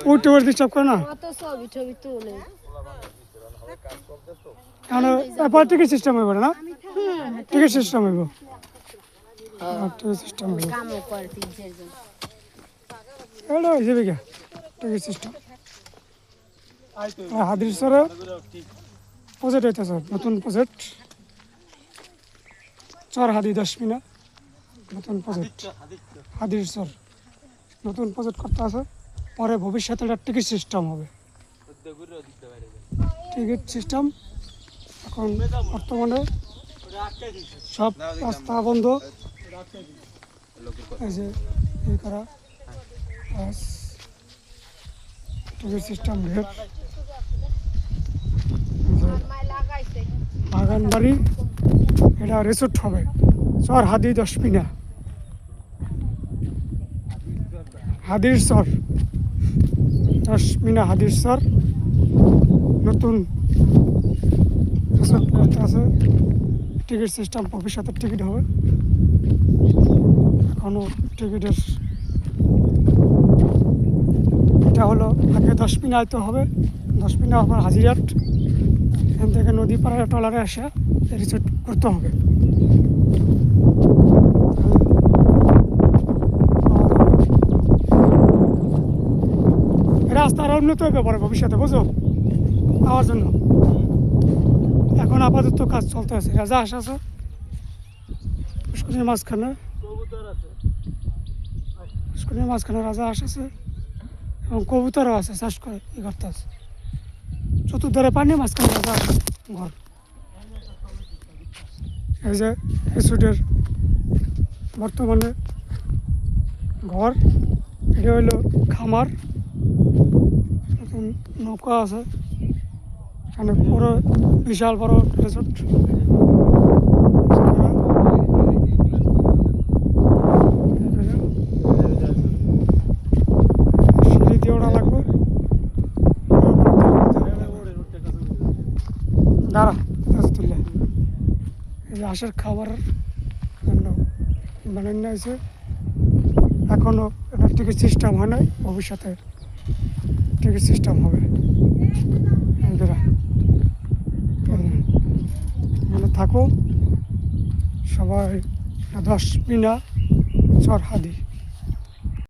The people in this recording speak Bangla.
উঠতে উঠতে ডিস্টার্ব করে না এরপর টিকিট সিস্টেম হইব না টিকিট সিস্টেম হইব টিকিট সিস্টেম হইব এটা হয়ে যাবে গা টিকিট সিস্টেম হাদির সরে প্রজেক্ট হইতেছে নতুন প্রজেক্ট চর হাদি 10 মিনা নতুন প্রজেক্ট হাদির সর নতুন প্রজেক্ট করতে আছে পরে ভবিষ্যতে একটা টিকিট সিস্টেম হবে টিকিট সিস্টেম এখন বর্তমানে সব রাস্তা বন্ধ এই যে এই করা টিকিট সিস্টেম ঘের বাগানবাড়ি এটা রিসোর্ট হবে চর হাদি 10 মিনা হাদির সর 10 মিনা হাদির সর নতুন রিসোর্ট করতে আছে টিকিট সিস্টেম ভবিষ্যতের টিকিট হবে এখনো টিকিটের এটা হলো আগে 10 মিনা আইতে হবে 10 মিনা আবার হাজিরাট এখান থেকে নদী পাড়ায় ট্রলারে আসে রিসোর্ট করতে হবে রাস্তার উন্নত হবে পরে ভবিষ্যতে বুঝো পাওয়ার জন্য এখন আপাতত কাজ চলতে আছে রাজা হাঁস আছে পুষ্করিণীর মাঝখানে পুষ্করিণীর মাঝখানে রাজা হাঁস আছে এবং কবুতরও আছে চাষ করে ই করতে আছে চতুর্ধারে পানি মাঝখানে রাজা হাঁস ঘর এই যে রিসোর্টের বর্তমানে ঘর এটা হইল খামার নতুন নৌকা আছে এখানে পুরো বিশাল বড় রিসোর্ট সিঁড়ি দিয়ে ওঠা লাগবে দাঁড়া তুললে এই যে হাঁসের খাবারের জন্য বানানো হয়েছে এখনও এটা টিকিট সিস্টেম হয় নাই ভবিষ্যতে টিকিট সিস্টেম হবে মানে থাকো সবাই 10 মিনা চর হাদি